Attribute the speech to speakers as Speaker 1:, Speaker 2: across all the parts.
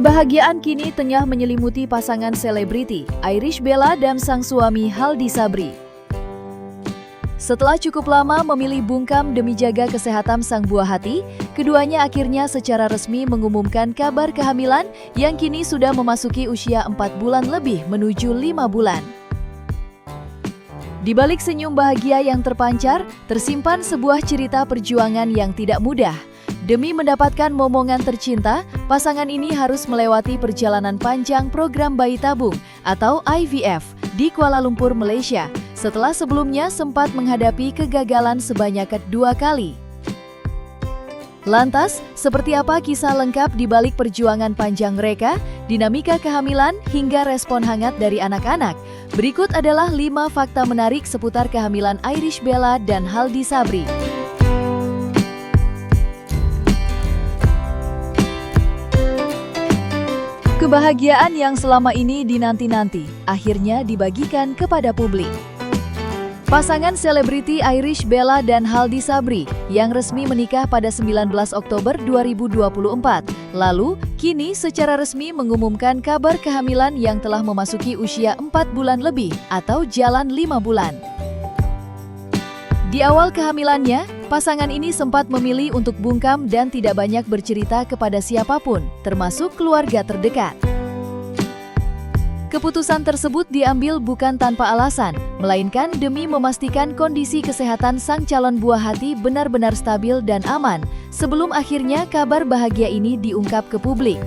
Speaker 1: Kebahagiaan kini tengah menyelimuti pasangan selebriti Irish Bella dan sang suami Haldi Sabri. Setelah cukup lama memilih bungkam demi jaga kesehatan sang buah hati, keduanya akhirnya secara resmi mengumumkan kabar kehamilan yang kini sudah memasuki usia 4 bulan lebih menuju 5 bulan. Di balik senyum bahagia yang terpancar, tersimpan sebuah cerita perjuangan yang tidak mudah. Demi mendapatkan momongan tercinta, pasangan ini harus melewati perjalanan panjang program bayi tabung atau IVF di Kuala Lumpur, Malaysia, setelah sebelumnya sempat menghadapi kegagalan sebanyak 2 kali. Lantas, seperti apa kisah lengkap di balik perjuangan panjang mereka, dinamika kehamilan, hingga respon hangat dari anak-anak? Berikut adalah 5 fakta menarik seputar kehamilan Irish Bella dan Haldi Sabri. Kebahagiaan yang selama ini dinanti-nanti akhirnya dibagikan kepada publik. Pasangan selebriti Irish Bella dan Haldi Sabri yang resmi menikah pada 19 Oktober 2024, lalu kini secara resmi mengumumkan kabar kehamilan yang telah memasuki usia 4 bulan lebih atau jalan 5 bulan. Di awal kehamilannya, pasangan ini sempat memilih untuk bungkam dan tidak banyak bercerita kepada siapapun, termasuk keluarga terdekat. Keputusan tersebut diambil bukan tanpa alasan, melainkan demi memastikan kondisi kesehatan sang calon buah hati benar-benar stabil dan aman, sebelum akhirnya kabar bahagia ini diungkap ke publik.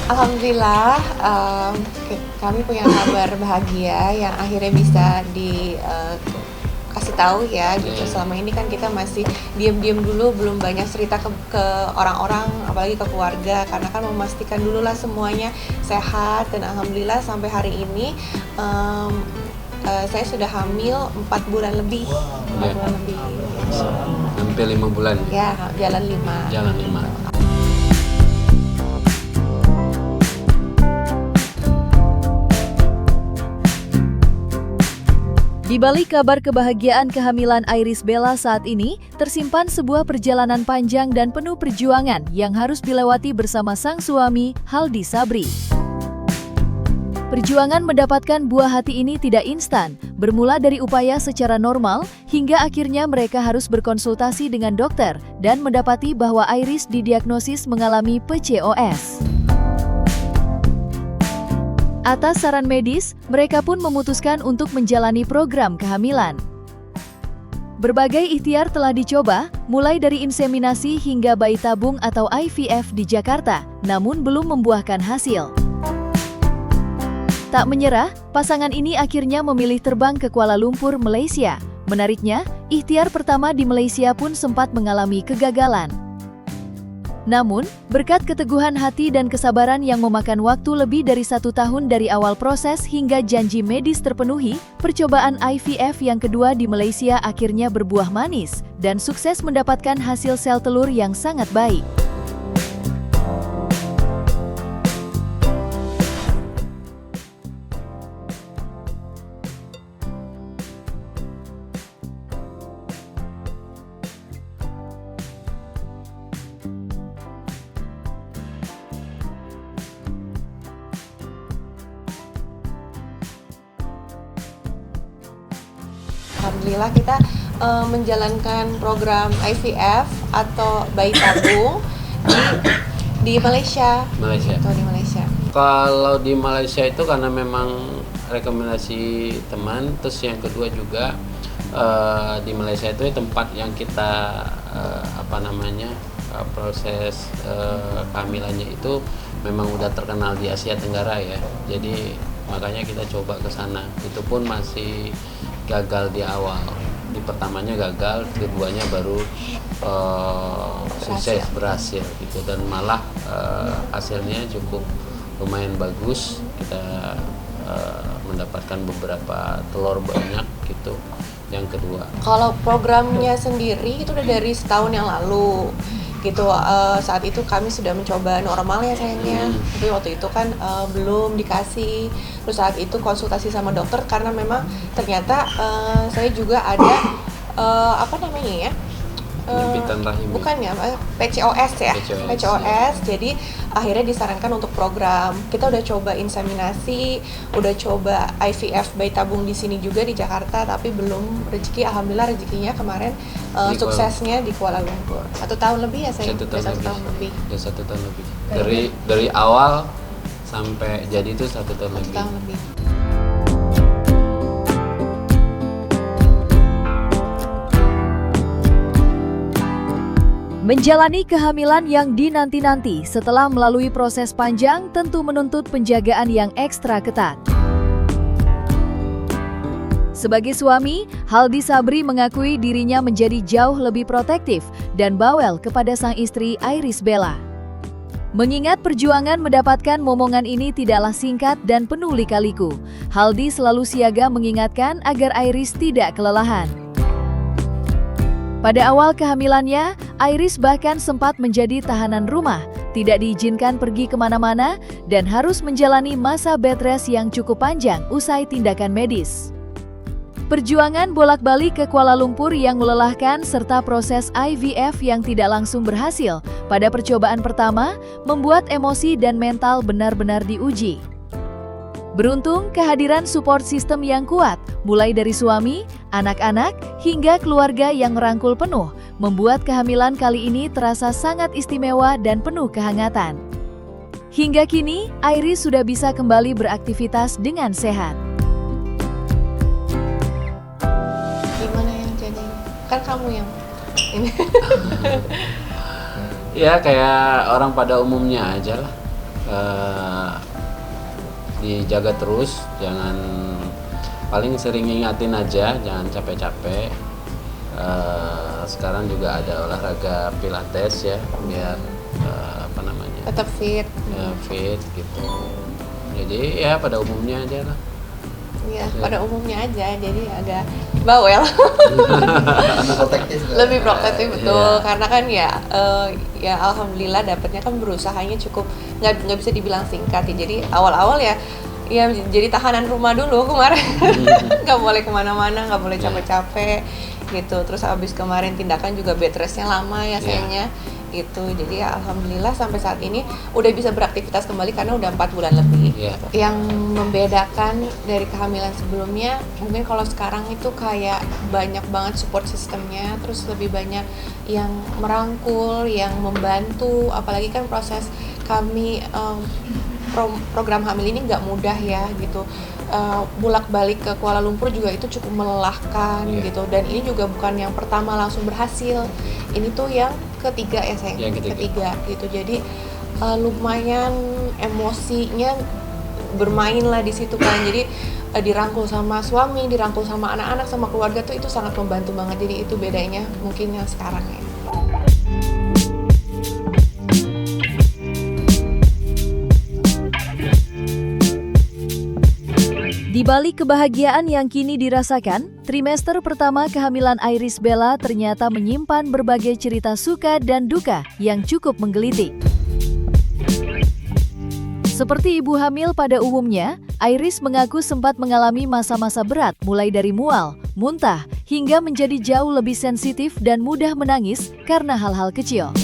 Speaker 2: Alhamdulillah, kami punya kabar bahagia yang akhirnya bisa dikasih tahu ya. Gitu. Selama ini kan kita masih diam-diam dulu, belum banyak cerita ke orang-orang, apalagi ke keluarga, karena kan memastikan dulu lah semuanya sehat. Dan alhamdulillah sampai hari ini saya sudah hamil 4 bulan lebih. 4 bulan lebih.
Speaker 3: Hampir 5 bulan.
Speaker 2: Ya, jalan 5.
Speaker 3: Jalan 5.
Speaker 1: Di balik kabar kebahagiaan kehamilan Irish Bella saat ini, tersimpan sebuah perjalanan panjang dan penuh perjuangan yang harus dilewati bersama sang suami, Haldi Sabri. Perjuangan mendapatkan buah hati ini tidak instan, bermula dari upaya secara normal, hingga akhirnya mereka harus berkonsultasi dengan dokter dan mendapati bahwa Irish didiagnosis mengalami PCOS. Atas saran medis, mereka pun memutuskan untuk menjalani program kehamilan. Berbagai ikhtiar telah dicoba, mulai dari inseminasi hingga bayi tabung atau IVF di Jakarta, namun belum membuahkan hasil. Tak menyerah, pasangan ini akhirnya memilih terbang ke Kuala Lumpur, Malaysia. Menariknya, ikhtiar pertama di Malaysia pun sempat mengalami kegagalan. Namun, berkat keteguhan hati dan kesabaran yang memakan waktu lebih dari 1 tahun dari awal proses hingga janji medis terpenuhi, percobaan IVF yang kedua di Malaysia akhirnya berbuah manis dan sukses mendapatkan hasil sel telur yang sangat baik.
Speaker 2: Alhamdulillah kita menjalankan program IVF atau bayi tabung di Malaysia. Atau di Malaysia.
Speaker 3: Kalau di Malaysia itu karena memang rekomendasi teman, terus yang kedua juga di Malaysia itu tempat yang kita proses kehamilannya itu memang udah terkenal di Asia Tenggara ya. Jadi makanya kita coba ke sana. Itu pun masih gagal di awal. Di pertamanya gagal, keduanya baru sukses berhasil gitu, dan malah hasilnya cukup lumayan bagus. Kita mendapatkan beberapa telur banyak gitu. Yang kedua,
Speaker 2: kalau programnya sendiri itu udah dari setahun yang lalu gitu. Saat itu kami sudah mencoba normal ya sayangnya, tapi waktu itu kan belum dikasih. Terus saat itu konsultasi sama dokter karena memang ternyata saya juga ada apa namanya ya,
Speaker 3: penyempitan rahim.
Speaker 2: bukan ya, PCOS ya, PCOS. Jadi akhirnya disarankan untuk program. Kita udah coba inseminasi, udah coba IVF bayi tabung di sini juga di Jakarta, tapi belum rezeki. Alhamdulillah rezekinya kemarin suksesnya di Kuala Lumpur. 1 tahun lebih ya saya.
Speaker 3: 1 tahun
Speaker 2: Udah 1
Speaker 3: lebih.
Speaker 2: tahun lebih.
Speaker 3: Udah 1 tahun lebih. Dari awal sampai jadi itu 1 tahun
Speaker 2: 1
Speaker 3: lebih.
Speaker 2: tahun lebih.
Speaker 1: Menjalani kehamilan yang dinanti-nanti setelah melalui proses panjang tentu menuntut penjagaan yang ekstra ketat. Sebagai suami, Haldi Sabri mengakui dirinya menjadi jauh lebih protektif dan bawel kepada sang istri Iris Bella. Mengingat perjuangan mendapatkan momongan ini tidaklah singkat dan penuh lika-liku, Haldi selalu siaga mengingatkan agar Iris tidak kelelahan. Pada awal kehamilannya, Iris bahkan sempat menjadi tahanan rumah, tidak diizinkan pergi kemana-mana, dan harus menjalani masa bed rest yang cukup panjang usai tindakan medis. Perjuangan bolak-balik ke Kuala Lumpur yang melelahkan serta proses IVF yang tidak langsung berhasil pada percobaan pertama membuat emosi dan mental benar-benar diuji. Beruntung kehadiran support system yang kuat, mulai dari suami, anak-anak, hingga keluarga yang merangkul penuh, membuat kehamilan kali ini terasa sangat istimewa dan penuh kehangatan. Hingga kini, Iris sudah bisa kembali beraktivitas dengan sehat.
Speaker 2: Gimana yang jadi? Kan kamu yang ini.
Speaker 3: Ya kayak orang pada umumnya aja lah. Dijaga terus, jangan, paling sering ingatin aja, jangan capek-capek. Sekarang juga ada olahraga pilates ya, biar apa namanya,
Speaker 2: Tetap fit.
Speaker 3: ya, fit gitu. Jadi ya pada umumnya aja lah.
Speaker 2: Iya, pada umumnya aja, jadi agak bawel. Lebih protektif betul,
Speaker 3: Iya.
Speaker 2: karena kan ya alhamdulillah dapatnya kan berusahanya cukup nggak bisa dibilang singkat ya. Jadi awal-awal ya jadi tahanan rumah dulu kemarin, nggak boleh kemana-mana, nggak boleh capek-capek gitu. Terus abis kemarin tindakan juga bed restnya lama ya sayangnya. Gitu, jadi ya alhamdulillah sampai saat ini udah bisa beraktivitas kembali karena udah 4 bulan lebih. Yang membedakan dari kehamilan sebelumnya mungkin kalau sekarang itu kayak banyak banget support sistemnya, terus lebih banyak yang merangkul, yang membantu, apalagi kan proses kami program hamil ini nggak mudah ya gitu. Bolak-balik ke Kuala Lumpur juga itu cukup melelahkan gitu, dan ini juga bukan yang pertama langsung berhasil, ini tuh yang ketiga ya sayang, ketiga gitu. Jadi lumayan emosinya bermain lah di situ kan. Jadi dirangkul sama suami, dirangkul sama anak-anak, sama keluarga tuh itu sangat membantu banget. Jadi itu bedanya mungkin yang sekarang ya.
Speaker 1: Di balik kebahagiaan yang kini dirasakan, trimester pertama kehamilan Iris Bella ternyata menyimpan berbagai cerita suka dan duka yang cukup menggelitik. Seperti ibu hamil pada umumnya, Iris mengaku sempat mengalami masa-masa berat mulai dari mual, muntah, hingga menjadi jauh lebih sensitif dan mudah menangis karena hal-hal kecil.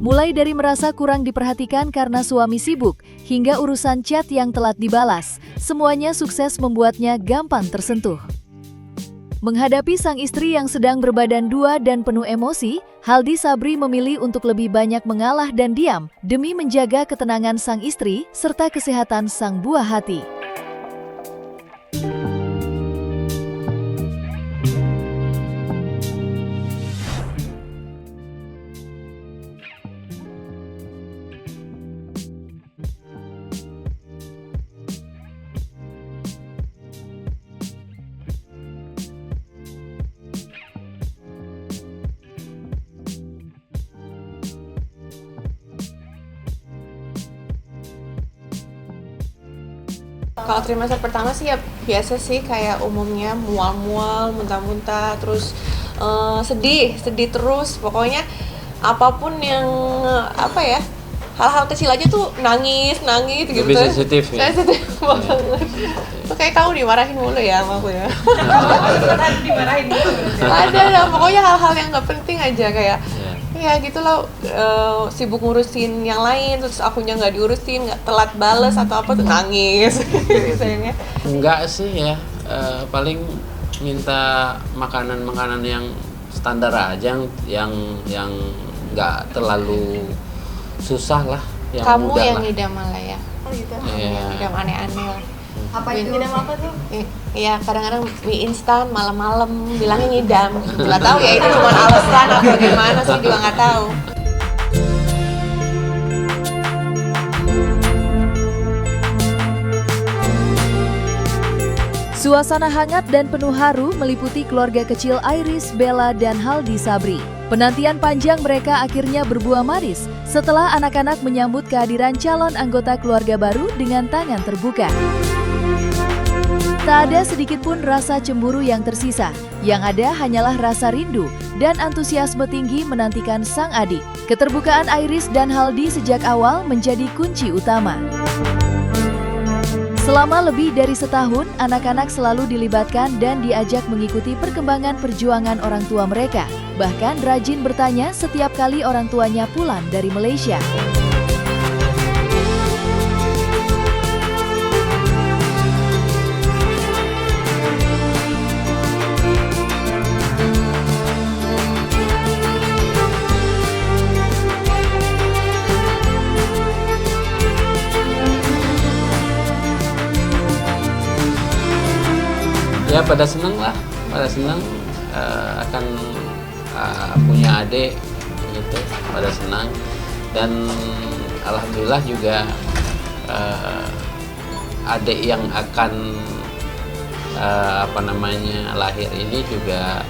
Speaker 1: Mulai dari merasa kurang diperhatikan karena suami sibuk, hingga urusan chat yang telat dibalas, semuanya sukses membuatnya gampang tersentuh. Menghadapi sang istri yang sedang berbadan dua dan penuh emosi, Haldi Sabri memilih untuk lebih banyak mengalah dan diam demi menjaga ketenangan sang istri serta kesehatan sang buah hati.
Speaker 2: Kalau trimester pertama sih ya biasa sih kayak umumnya mual-mual, muntah-muntah, terus sedih terus. Pokoknya apapun yang apa ya, hal-hal kecil aja tuh nangis gitu.
Speaker 3: Lebih sensitif ya?
Speaker 2: Sensitif banget. Tuh kayak kamu dimarahin mulu ya sama aku ya. Dimarahin mulu. Ada pokoknya hal-hal yang nggak penting aja kayak ya gitu loh, sibuk ngurusin yang lain, terus akunya nggak diurusin, nggak telat bales atau apa tuh nangis. Sayangnya.
Speaker 3: Enggak sih ya, paling minta makanan yang standar aja, yang nggak terlalu susah lah, yang
Speaker 2: Kamu
Speaker 3: mudah
Speaker 2: yang
Speaker 3: lah.
Speaker 2: ngidam malah ya.
Speaker 4: Oh gitu.
Speaker 3: Iya.
Speaker 2: Ngidam aneh-aneh lah.
Speaker 4: Apa itu? Ngidam apa tuh?
Speaker 2: Iya, kadang-kadang mie instan malam-malam bilangnya ngidam. Nggak tahu ya itu cuma alasan atau gimana, saya juga nggak tahu.
Speaker 1: Suasana hangat dan penuh haru meliputi keluarga kecil Iris, Bella, dan Haldi Sabri. Penantian panjang mereka akhirnya berbuah manis setelah anak-anak menyambut kehadiran calon anggota keluarga baru dengan tangan terbuka. Tak ada sedikit pun rasa cemburu yang tersisa. Yang ada hanyalah rasa rindu dan antusiasme tinggi menantikan sang adik. Keterbukaan Iris dan Haldi sejak awal menjadi kunci utama. Selama lebih dari setahun, anak-anak selalu dilibatkan dan diajak mengikuti perkembangan perjuangan orang tua mereka. Bahkan rajin bertanya setiap kali orang tuanya pulang dari Malaysia.
Speaker 3: Ya pada senang lah, akan punya adik gitu, pada senang. Dan alhamdulillah juga adik yang akan lahir ini juga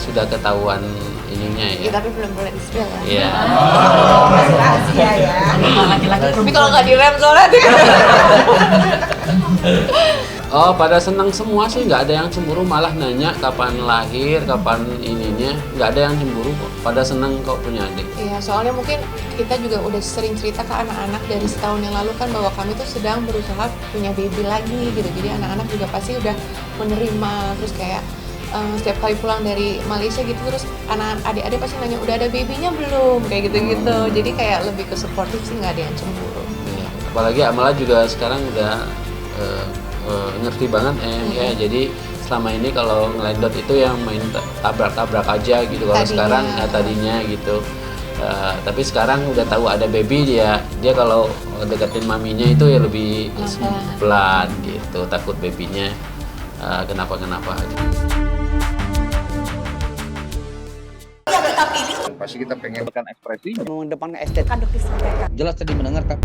Speaker 3: sudah ketahuan ininya ya.
Speaker 2: Ya, tapi belum boleh di-spill ya.
Speaker 3: Iya.
Speaker 4: Masih rahasia ya. Laki-laki.
Speaker 2: Tapi kalau nggak direm soalnya dia.
Speaker 3: Oh, pada senang semua sih, nggak ada yang cemburu, malah nanya kapan lahir, kapan ininya, nggak ada yang cemburu kok. Pada senang kok punya adik.
Speaker 2: Iya, soalnya mungkin kita juga udah sering cerita ke anak-anak dari setahun yang lalu kan bahwa kami tuh sedang berusaha punya baby lagi gitu. Jadi anak-anak juga pasti udah menerima, terus kayak setiap kali pulang dari Malaysia gitu, terus adik-adik pasti nanya udah ada babynya belum, kayak gitu-gitu. Jadi kayak lebih ke supportive sih, nggak ada yang cemburu.
Speaker 3: Iya. Apalagi Amala juga sekarang udah ngerti banget ya, jadi selama ini kalau ngelendot itu yang main tabrak-tabrak aja gitu. Kalau sekarang tadinya gitu, tapi sekarang udah tahu ada baby, dia kalau deketin maminya itu ya lebih pelan gitu, takut babynya kenapa-kenapa aja.
Speaker 5: Pasti kita pengen berikan ekspresi,
Speaker 6: mengedepankan estetika.
Speaker 5: jelas tadi mendengarkan.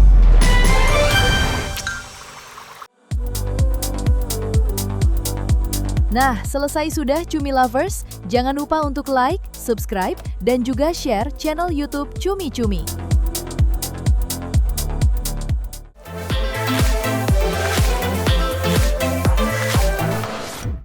Speaker 1: Nah, selesai sudah Cumi Lovers. Jangan lupa untuk like, subscribe, dan juga share channel YouTube Cumi Cumi.